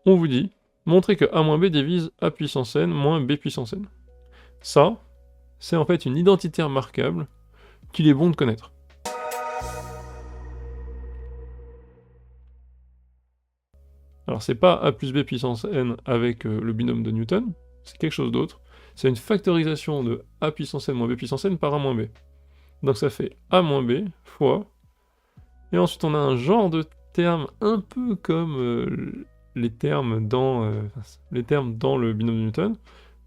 on vous dit, montrer que a moins b divise a puissance n moins b puissance n. Ça, c'est en fait une identité remarquable qu'il est bon de connaître. Alors c'est pas a plus b puissance n avec le binôme de Newton, c'est quelque chose d'autre. C'est une factorisation de a puissance n moins b puissance n par a moins b. Donc ça fait a moins b fois... Et ensuite on a un genre de terme un peu comme les termes dans le binôme de Newton,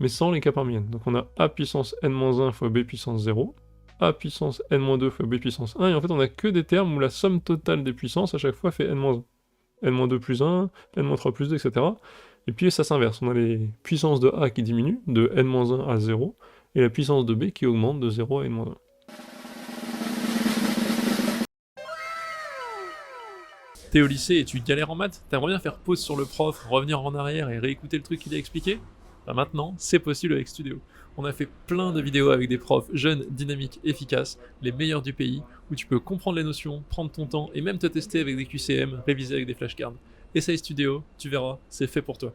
mais sans les k parmi n. Donc on a a puissance n-1 fois b puissance 0, a puissance n-2 fois b puissance 1, et en fait on a que des termes où la somme totale des puissances à chaque fois fait n-1. n-2 plus 1, n-3 plus 2, etc. Et puis ça s'inverse, on a les puissances de a qui diminuent, de n-1 à 0, et la puissance de b qui augmente de 0 à n-1. T'es au lycée et tu galères en maths? T'aimerais bien faire pause sur le prof, revenir en arrière et réécouter le truc qu'il a expliqué? Bah maintenant, c'est possible avec Studéo. On a fait plein de vidéos avec des profs jeunes, dynamiques, efficaces, les meilleurs du pays, où tu peux comprendre les notions, prendre ton temps et même te tester avec des QCM, réviser avec des flashcards. Essaye Studéo, tu verras, c'est fait pour toi.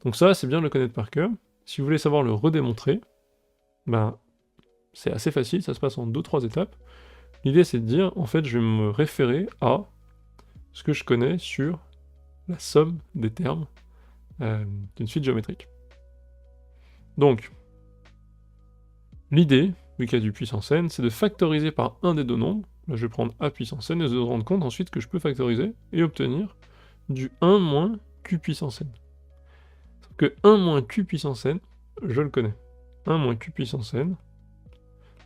Donc ça, c'est bien de le connaître par cœur. Si vous voulez savoir le redémontrer, ben, c'est assez facile, ça se passe en 2-3 étapes. L'idée, c'est de dire, en fait, je vais me référer à ce que je connais sur la somme des termes d'une suite géométrique. Donc, l'idée, vu qu'il y a du puissance n, c'est de factoriser par un des deux nombres. Là, je vais prendre a puissance n et de me rendre compte ensuite que je peux factoriser et obtenir du 1 moins q puissance n. Sauf que 1 moins q puissance n, je le connais. 1 moins q puissance n,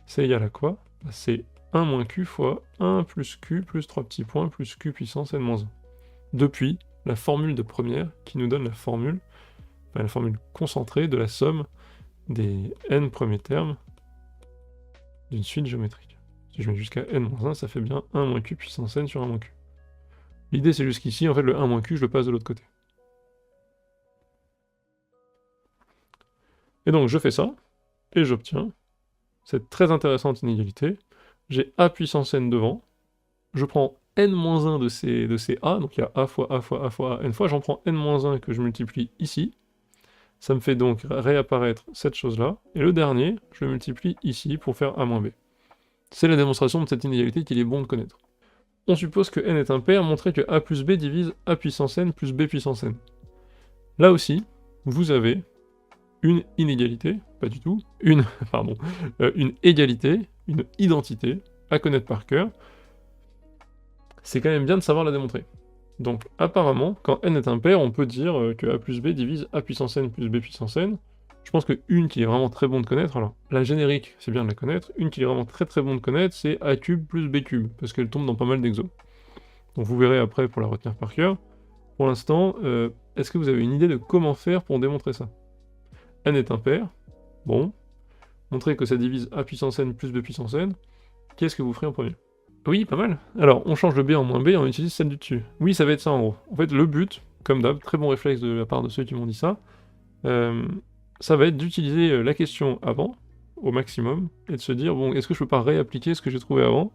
c'est égal à quoi? C'est 1 moins q fois 1 plus q plus 3 petits points plus q puissance n-1. Depuis la formule de première qui nous donne la formule concentrée de la somme des n premiers termes d'une suite géométrique. Si je mets jusqu'à n-1, ça fait bien 1 moins q puissance n sur 1 moins q. L'idée c'est jusqu'ici, en fait le 1 moins q je le passe de l'autre côté. Et donc je fais ça, et j'obtiens cette très intéressante inégalité. J'ai a puissance n devant, je prends n-1 de ces a, donc il y a a fois a fois a fois a n fois, j'en prends n-1 que je multiplie ici, ça me fait donc réapparaître cette chose-là, et le dernier, je le multiplie ici pour faire a moins b. C'est la démonstration de cette inégalité qu'il est bon de connaître. On suppose que n est impair, montrer que a plus b divise a puissance n plus b puissance n. Là aussi, vous avez une inégalité, pas du tout, une égalité, une identité, à connaître par cœur. C'est quand même bien de savoir la démontrer. Donc apparemment, quand n est impair, on peut dire que a plus b divise a puissance n plus b puissance n. Je pense que une qui est vraiment très bon de connaître, alors la générique, c'est bien de la connaître, une qui est vraiment très très bon de connaître, c'est a cube plus b cube, parce qu'elle tombe dans pas mal d'exos. Donc vous verrez après pour la retenir par cœur. Pour l'instant, est-ce que vous avez une idée de comment faire pour démontrer ça? N est impair, bon. Montrer que ça divise a puissance n plus b puissance n. Qu'est-ce que vous ferez en premier? Oui, pas mal. Alors, on change le b en moins b et on utilise celle du dessus. Oui, ça va être ça en gros. En fait, le but, comme d'hab, très bon réflexe de la part de ceux qui m'ont dit ça, ça va être d'utiliser la question avant, au maximum, et de se dire, bon, est-ce que je peux pas réappliquer ce que j'ai trouvé avant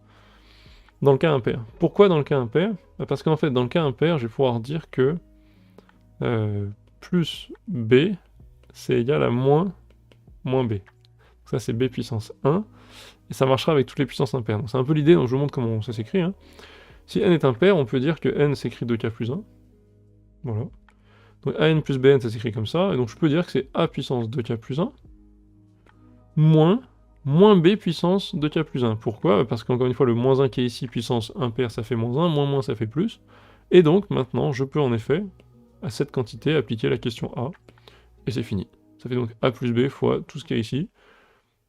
dans le cas impair? Pourquoi dans le cas impair? Parce qu'en fait, dans le cas impair, je vais pouvoir dire que plus b, c'est égal à moins b. Ça, c'est b puissance 1. Et ça marchera avec toutes les puissances impaires. Donc c'est un peu l'idée, donc je vous montre comment ça s'écrit. Hein. Si n est impair, on peut dire que n s'écrit 2k plus 1. Voilà. Donc an plus bn, ça s'écrit comme ça. Et donc je peux dire que c'est a puissance 2k plus 1 moins b puissance 2k plus 1. Pourquoi? Parce qu'encore une fois, le moins 1 qui est ici, puissance impair, ça fait moins 1, moins ça fait plus. Et donc maintenant, je peux en effet, à cette quantité, appliquer la question a. Et c'est fini. Ça fait donc a plus b fois tout ce qu'il y a ici.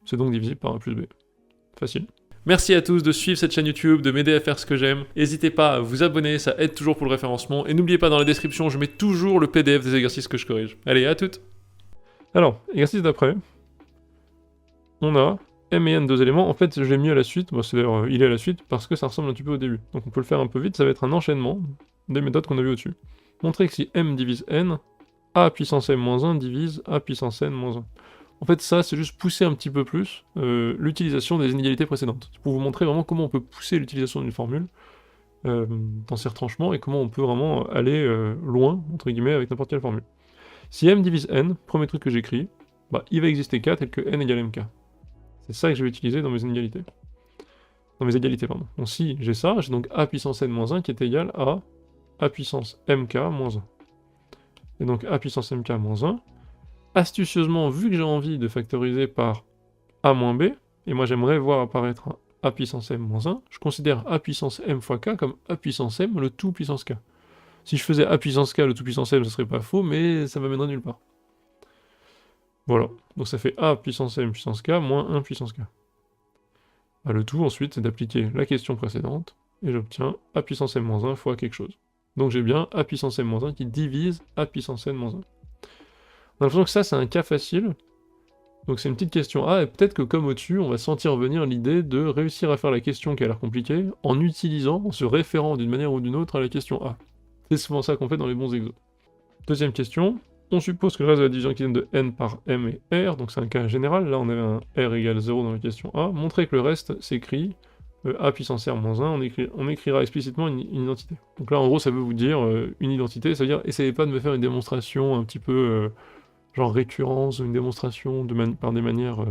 C'est donc divisible par a plus b. Facile. Merci à tous de suivre cette chaîne YouTube, de m'aider à faire ce que j'aime. N'hésitez pas à vous abonner, ça aide toujours pour le référencement. Et n'oubliez pas, dans la description, je mets toujours le PDF des exercices que je corrige. Allez, à toutes. Alors, exercice d'après. On a m et n, deux éléments. En fait, je l'ai mis à la suite. Bon, c'est d'ailleurs, il est à la suite parce que ça ressemble un petit peu au début. Donc on peut le faire un peu vite. Ça va être un enchaînement des méthodes qu'on a vues au-dessus. Montrer que si m divise n, a puissance m moins 1 divise a puissance n moins 1. En fait, ça, c'est juste pousser un petit peu plus l'utilisation des inégalités précédentes. Pour vous montrer vraiment comment on peut pousser l'utilisation d'une formule dans ces retranchements, et comment on peut vraiment aller loin, entre guillemets, avec n'importe quelle formule. Si m divise n, premier truc que j'écris, bah, il va exister k tel que n égale mk. C'est ça que je vais utiliser dans mes inégalités. Dans mes égalités, pardon. Donc si j'ai ça, j'ai donc a puissance n moins 1 qui est égal à a puissance mk moins 1. Et donc a puissance mk moins 1. Astucieusement, vu que j'ai envie de factoriser par a moins b, et moi j'aimerais voir apparaître un a puissance m moins 1, je considère a puissance m fois k comme a puissance m le tout puissance k. Si je faisais a puissance k le tout puissance m, ce serait pas faux, mais ça m'amènerait nulle part. Voilà, donc ça fait a puissance m puissance k moins 1 puissance k. Bah, le tout ensuite c'est d'appliquer la question précédente, et j'obtiens a puissance m moins 1 fois quelque chose. Donc j'ai bien a puissance m moins 1 qui divise a puissance n moins 1. On a l'impression que ça c'est un cas facile, donc c'est une petite question A, et peut-être que comme au-dessus, on va sentir venir l'idée de réussir à faire la question qui a l'air compliquée, en se référant d'une manière ou d'une autre à la question A. C'est souvent ça qu'on fait dans les bons exos. Deuxième question, on suppose que le reste de la division qui vient de n par m et r, donc c'est un cas général, là on avait un r égale 0 dans la question A, montrer que le reste s'écrit a puissance r moins 1, on écrira explicitement une identité. Donc là en gros ça veut vous dire une identité, ça veut dire essayez pas de me faire une démonstration un petit peu genre récurrence, une démonstration par des manières,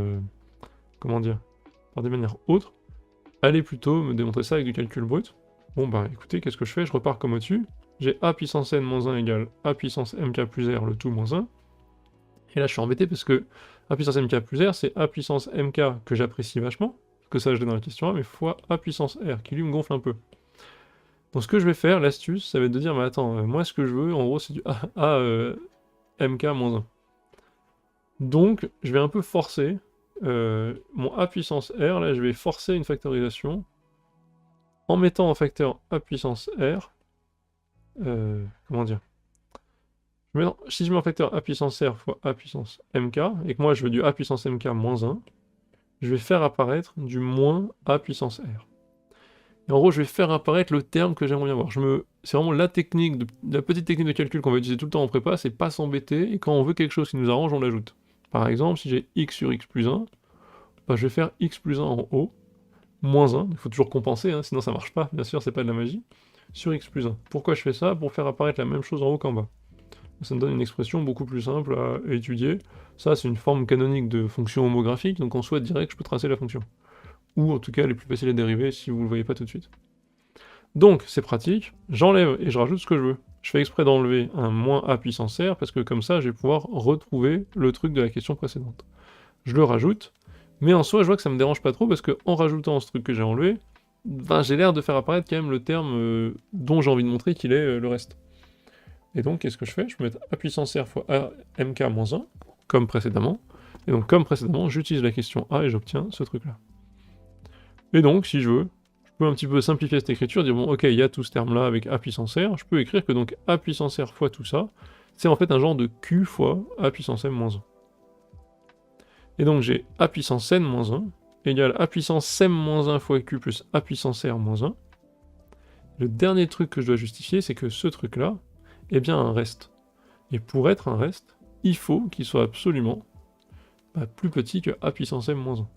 comment dire, par des manières autres, allez plutôt me démontrer ça avec du calcul brut. Bon bah écoutez, qu'est-ce que je fais? Je repars comme au-dessus, j'ai a puissance n moins 1 égale a puissance mk plus r le tout moins 1, et là je suis embêté parce que a puissance mk plus r c'est a puissance mk que j'apprécie vachement, parce que ça je l'ai dans la question A, mais fois a puissance r, qui lui me gonfle un peu. Donc ce que je vais faire, l'astuce, ça va être de dire, mais attends, moi ce que je veux, en gros c'est du a mk moins 1. Donc, je vais un peu forcer mon a puissance r, là, je vais forcer une factorisation en mettant en facteur a puissance r, comment dire, si je mets en facteur a puissance r fois a puissance mk, et que moi je veux du a puissance mk moins 1, je vais faire apparaître du moins a puissance r. Et en gros, je vais faire apparaître le terme que j'aimerais bien voir. C'est vraiment la technique, la petite technique de calcul qu'on va utiliser tout le temps en prépa, c'est pas s'embêter, et quand on veut quelque chose qui nous arrange, on l'ajoute. Par exemple, si j'ai x sur x plus 1, bah, je vais faire x plus 1 en haut, moins 1, il faut toujours compenser, hein, sinon ça marche pas, bien sûr, c'est pas de la magie, sur x plus 1. Pourquoi je fais ça? Pour faire apparaître la même chose en haut qu'en bas. Ça me donne une expression beaucoup plus simple à étudier. Ça, c'est une forme canonique de fonction homographique, donc en soi direct, je peux tracer la fonction. Ou en tout cas, elle est plus facile à dériver si vous ne le voyez pas tout de suite. Donc, c'est pratique, j'enlève et je rajoute ce que je veux. Je fais exprès d'enlever un moins a puissance r, parce que comme ça, je vais pouvoir retrouver le truc de la question précédente. Je le rajoute, mais en soi, je vois que ça me dérange pas trop, parce que en rajoutant ce truc que j'ai enlevé, ben, j'ai l'air de faire apparaître quand même le terme dont j'ai envie de montrer qu'il est le reste. Et donc, qu'est-ce que je fais? Je peux mettre a puissance r fois a mk moins 1, comme précédemment, et donc comme précédemment, j'utilise la question a et j'obtiens ce truc-là. Et donc, si je veux, je peux un petit peu simplifier cette écriture, dire bon, ok, il y a tout ce terme-là avec a puissance r, je peux écrire que donc a puissance r fois tout ça, c'est en fait un genre de q fois a puissance m moins 1. Et donc j'ai a puissance n moins 1 égale a puissance m moins 1 fois q plus a puissance r moins 1. Le dernier truc que je dois justifier, c'est que ce truc-là est bien un reste. Et pour être un reste, il faut qu'il soit absolument plus petit que a puissance m moins 1.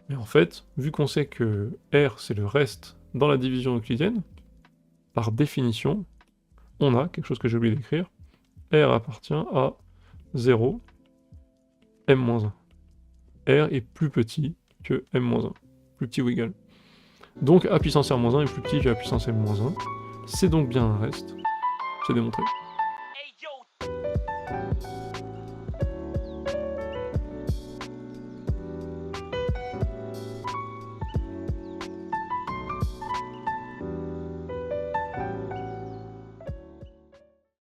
Mais en fait, vu qu'on sait que R c'est le reste dans la division euclidienne, par définition, on a quelque chose que j'ai oublié d'écrire, R appartient à 0, m-1. R est plus petit que m-1, plus petit ou égal. Donc A puissance R-1 est plus petit que A puissance m-1, c'est donc bien un reste, c'est démontré.